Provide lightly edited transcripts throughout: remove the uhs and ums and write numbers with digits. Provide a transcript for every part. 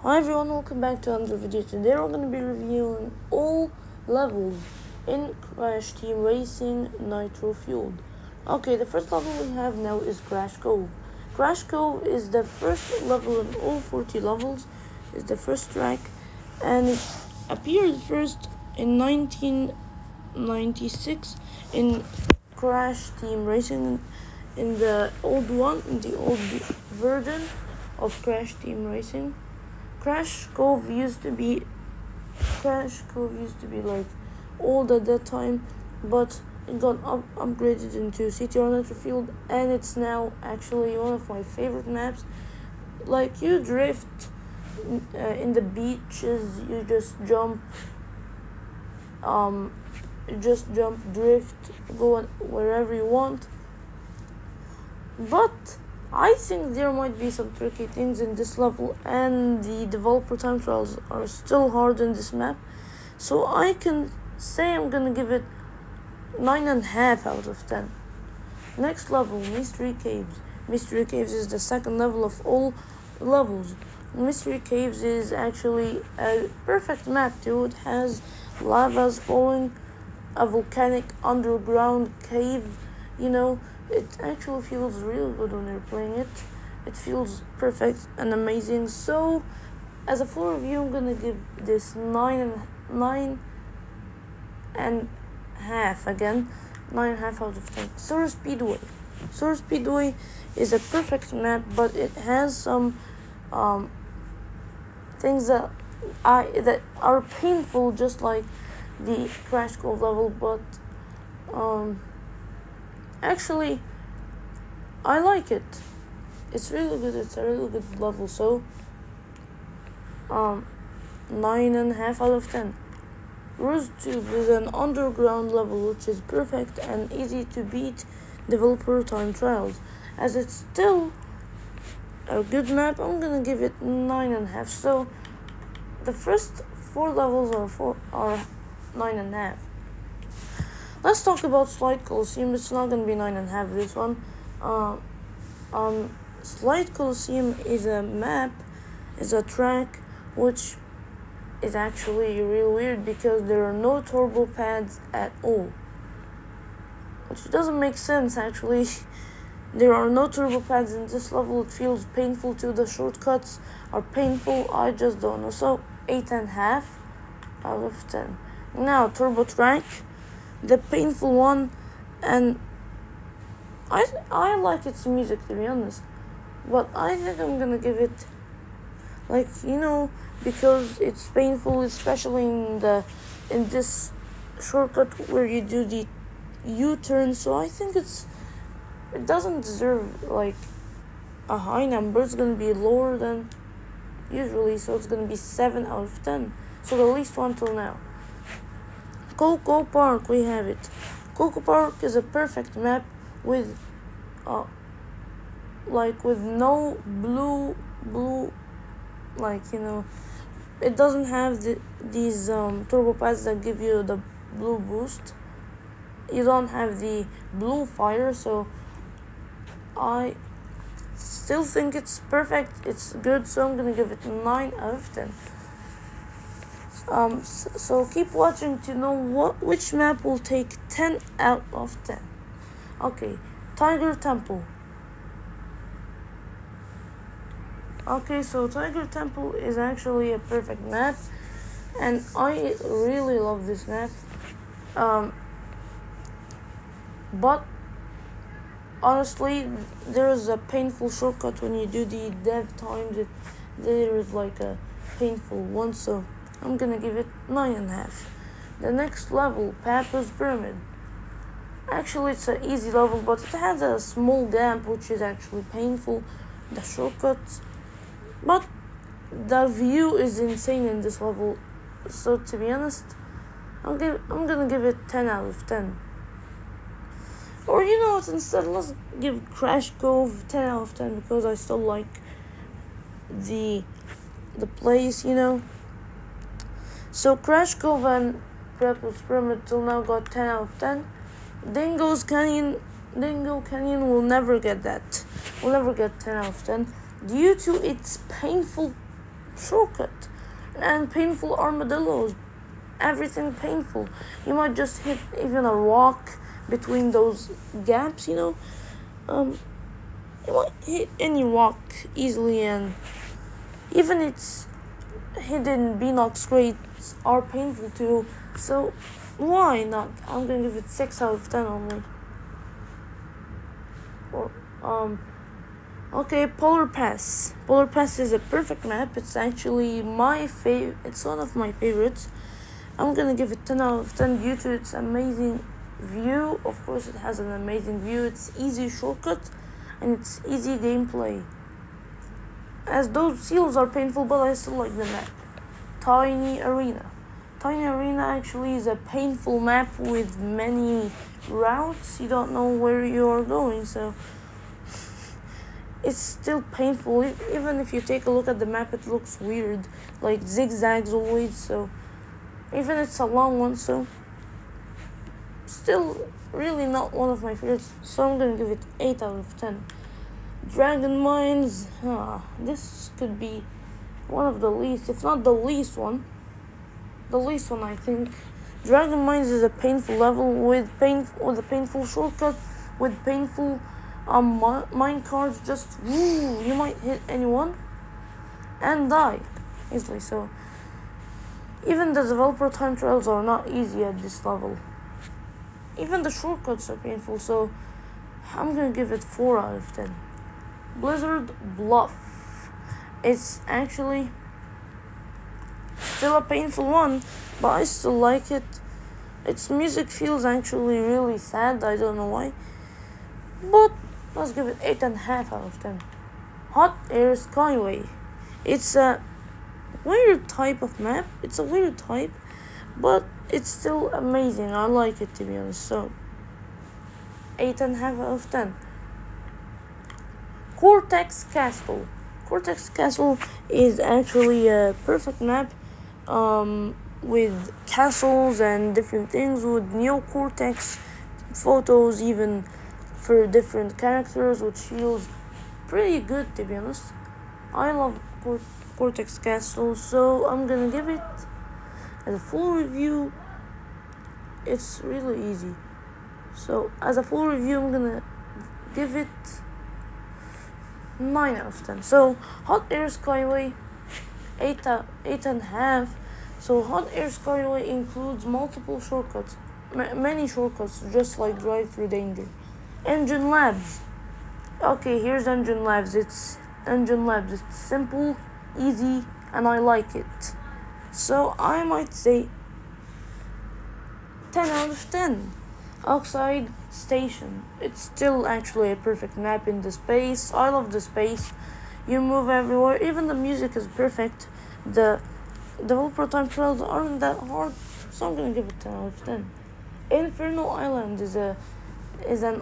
Hi everyone, welcome back to another video. Today we're going to be reviewing all levels in Crash Team Racing Nitro Fueled. Okay, the first level we have now is Crash Cove. Crash Cove is the first level in all 40 levels, is the first track, and it appeared first in 1996 in Crash Team Racing in the old version of Crash Team Racing. Crash Cove used to be like old at that time, but it got upgraded into CTR Nitro Fueled, and it's now actually one of my favorite maps. Like, you drift in the beaches, you just jump, drift, go wherever you want. But I think there might be some tricky things in this level, and the developer time trials are still hard in this map. So I can say I'm gonna give it 9.5 out of 10. Next level, Mystery Caves. Mystery Caves is the second level of all levels. Mystery Caves is actually a perfect map too. It has lavas falling, a volcanic underground cave, it actually feels really good when you're playing it. It feels perfect and amazing. So, as a full review, I'm gonna give this 9.5 again. 9.5 out of 10. Sur Speedway. Sur Speedway is a perfect map, but it has some things that are painful, just like the Crash Cove level, but actually, I like it. It's really good. It's a really good level. So, 9.5 out of 10. Rose Tube is an underground level which is perfect and easy to beat developer time trials. As it's still a good map, I'm gonna give it 9.5. So, the first 4 levels are 9.5. Let's talk about Slide Coliseum. It's not gonna be 9.5 this one. Slide Coliseum is a track which is actually real weird because there are no turbo pads at all. Which doesn't make sense actually. There are no turbo pads in this level. It feels painful too. The shortcuts are painful. I just don't know. So 8.5 out of 10. Now Turbo Track, the painful one, and I like its music, to be honest, but I think I'm gonna give it, because it's painful, especially in this shortcut where you do the U-turn. So I think it doesn't deserve like a high number. It's gonna be lower than usually, so it's gonna be 7 out of 10. So the least one till now. Coco Park, we have it. Coco Park is a perfect map with no blue, it doesn't have these turbo pads that give you the blue boost. You don't have the blue fire, so I still think it's perfect. It's good, so I'm gonna give it 9 out of 10. So keep watching to know which map will take 10 out of 10. Okay, Tiger Temple. Okay, so Tiger Temple is actually a perfect map, and I really love this map. But honestly, there is a painful shortcut when you do the dev times. There is like a painful one, so I'm gonna give it 9.5. The next level, Papa's Pyramid. Actually, it's an easy level, but it has a small gap, which is actually painful. The shortcuts, but the view is insane in this level. So to be honest, I'm gonna give it 10 out of 10. Or you know what? Instead, let's give Crash Cove 10 out of 10 because I still like the place, So Crash Cove and Papa's Pyramid till now got 10 out of 10. Dingo Canyon will never get that. Will never get 10 out of 10 due to its painful shortcut. And painful armadillos, everything painful. You might just hit even a rock between those gaps, Um, you might hit any rock easily, and even its hidden Beanox crates are painful too. So why not? I'm gonna give it 6 out of 10 only. Or, okay, Polar Pass. Polar Pass is a perfect map. It's actually my favorite. It's one of my favorites. I'm gonna give it 10 out of 10 due to its amazing view. Of course, it has an amazing view. It's easy shortcut and it's easy gameplay. As those seals are painful, but I still like the map. Tiny Arena. Tiny Arena actually is a painful map with many routes. You don't know where you are going, so it's still painful. Even if you take a look at the map, it looks weird, like zigzags always. So even it's a long one, so still really not one of my favorites. So I'm gonna give it 8 out of 10. Dragon Mines. This could be one of the least, if not the least one. The least one, I think. Dragon Mines is a painful level with a painful shortcut, with painful mine cards. Just you might hit anyone and die easily. So even the developer time trials are not easy at this level. Even the shortcuts are painful. So I'm gonna give it 4 out of 10. Blizzard Bluff. It's actually still a painful one, but I still like it. Its music feels actually really sad. I don't know why, but let's give it 8.5 out of 10. Hot Air Skyway. It's a weird type of map. It's a weird type, but it's still amazing. I like it, to be honest. So 8.5 out of 10. Cortex Castle. Cortex Castle is actually a perfect map with castles and different things, with neocortex photos even for different characters, which feels pretty good, to be honest. I love Cortex Castle, so I'm gonna give it as a full review. It's really easy. So as a full review, I'm gonna give it 9 out of 10. So Hot Air Skyway, 8.5. So Hot Air Skyway includes multiple shortcuts, many shortcuts, just like Drive Through Danger. Engine Labs. Okay, here's Engine Labs. It's simple, easy, and I like it. So I might say 10 out of 10. Oxide Station. It's still actually a perfect map in the space. I love the space. You move everywhere. Even the music is perfect. The developer time trials aren't that hard, so I'm gonna give it 10 out of 10. Infernal Island is an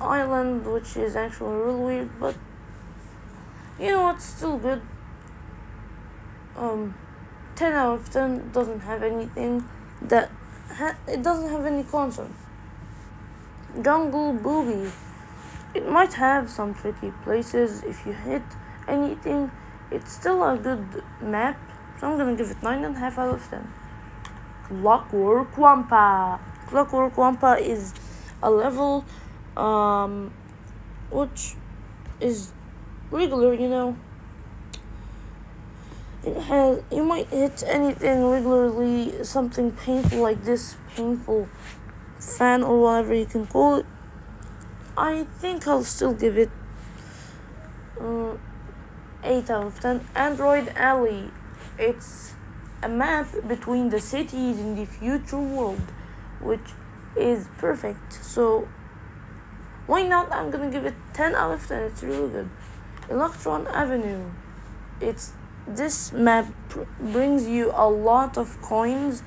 island which is actually real weird, but you know what's still good. 10 out of 10 doesn't have anything that it doesn't have any concern. Jungle Boogie. It might have some tricky places. If you hit anything, it's still a good map. So I'm gonna give it 9.5 out of 10. Clockwork Wampa. Clockwork Wampa is a level which is regular, you might hit anything regularly, something painful like this painful fan or whatever you can call it. I think I'll still give it 8 out of 10. Android Alley. It's a map between the cities in the future world, which is perfect. So why not? I'm gonna give it 10 out of 10. It's really good. Electron Avenue. This map brings you a lot of coins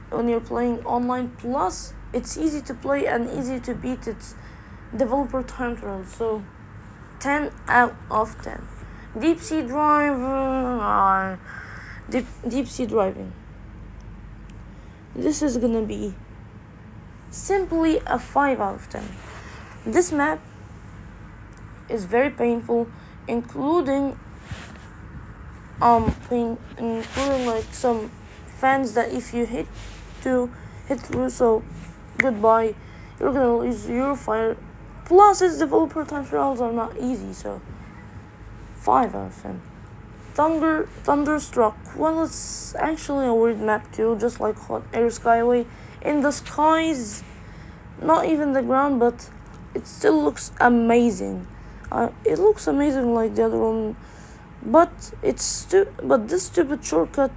when you're playing online. Plus, it's easy to play and easy to beat its developer time trial. So 10 out of 10. Deep Sea Driving. This is gonna be simply a 5 out of 10. This map is very painful, including including like some fans that if you hit through, so goodbye, you're gonna lose your fire. Plus, its developer time trials are not easy, so 5 out of 10. Thunderstruck. Well, it's actually a weird map too, just like Hot Air Skyway. In the skies, not even the ground, but it still looks amazing. It looks amazing like the other one, but but this stupid shortcut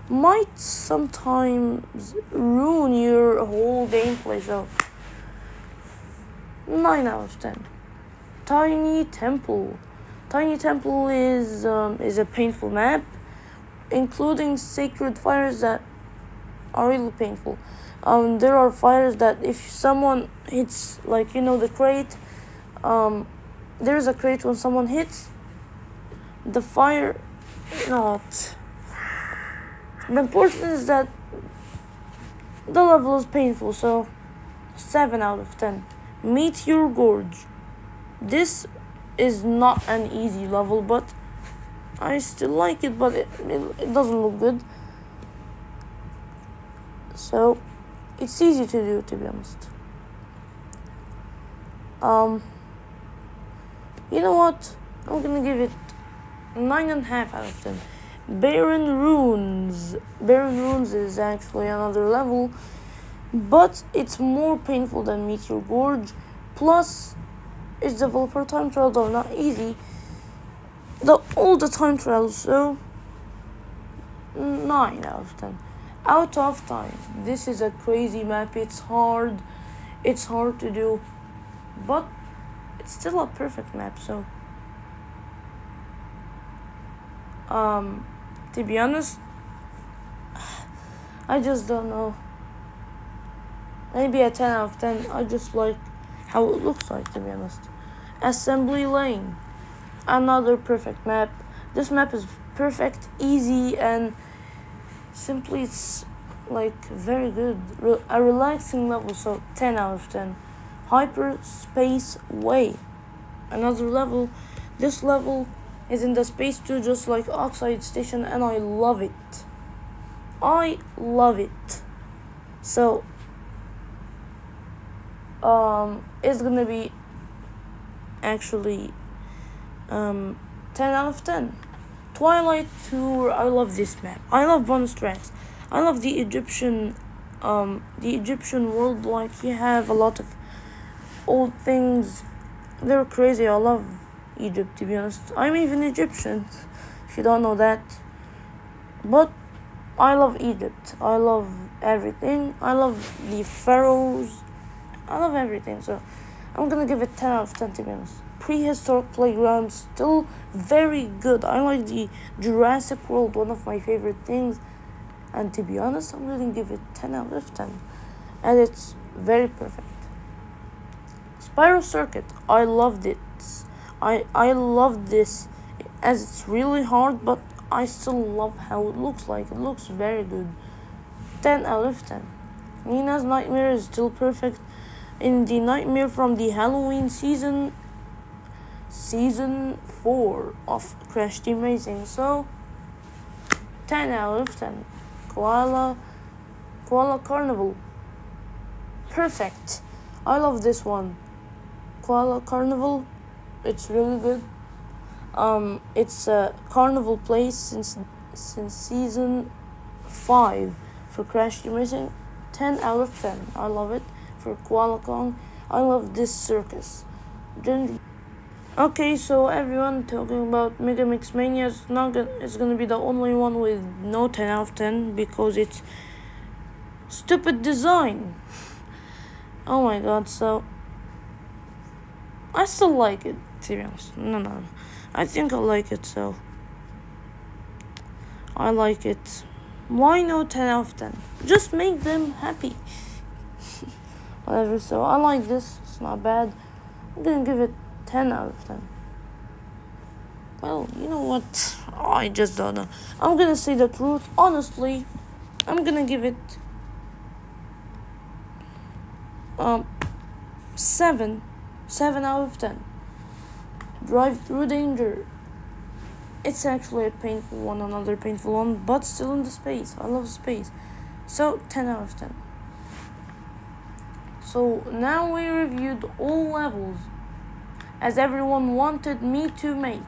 might sometimes ruin your whole gameplay. So 9 out of 10. Tiny Temple. Tiny Temple is a painful map, including sacred fires that are really painful. There are fires that if someone hits, like the crate, there's a crate when someone hits the fire. Not the important is that the level is painful. So 7 out of 10. Meteor Gorge. This is not an easy level, but I still like it, but it doesn't look good. So it's easy to do, to be honest. You know what? I'm gonna give it 9.5 out of 10. Barren Ruins. Barren Ruins is actually another level, but it's more painful than Meteor Gorge. Plus, its developer time trials are not easy. All the time trials, so 9 out of 10. Out of Time. This is a crazy map. It's hard to do, but it's still a perfect map. So to be honest, I just don't know. Maybe a 10 out of 10. I just like how it looks like, to be honest. Assembly Lane. Another perfect map. This map is perfect, easy, and simply it's like very good. A relaxing level, so 10 out of 10. Hyperspace Way. Another level. This level is in the space too, just like Oxide Station, and I love it. I love it. So it's gonna be actually 10 out of 10. Twilight Tour. I love this map. I love bonus tracks. I love the Egyptian world. Like, you have a lot of old things. They're crazy. I love Egypt, to be honest. I'm even Egyptian, if you don't know that. But I love Egypt. I love everything. I love the pharaohs. I love everything. So I'm gonna give it 10 out of 10, to be honest. Prehistoric Playground, still very good. I like the Jurassic World, one of my favorite things. And to be honest, I'm gonna give it 10 out of 10. And it's very perfect. Spiral Circuit, I loved it. I loved this, as it's really hard, but I still love how it looks like. It looks very good. 10 out of 10. Nina's Nightmare is still perfect. In the Nightmare from the Halloween season 4 of Crash Team Racing. So 10 out of 10. Koala Carnival. Perfect. I love this one. Koala Carnival. It's really good. It's a carnival place since season 5 for Crash Team Racing. 10 out of 10. I love it. For Koala Kong, I love this circus. Okay, so everyone, talking about Mega Mix Mania, it's gonna be the only one with no 10 out of 10 because it's stupid design. Oh my god, so I still like it, to be honest. No. I think I like it, so I like it. Why no 10 out of 10? Just make them happy. Whatever, so I like this. It's not bad. I'm gonna give it 10 out of 10. Well, you know what? I just don't know. I'm gonna say the truth. Honestly, I'm gonna give it 7 out of 10. Drive Through Danger. it's actually a painful one, another painful one, but still in the space. I love space. So 10 out of 10. So now we reviewed all levels as everyone wanted me to make.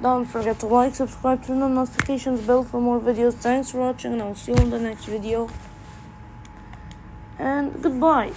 Don't forget to like, subscribe, turn on notifications bell for more videos. Thanks for watching, and I'll see you in the next video. And goodbye.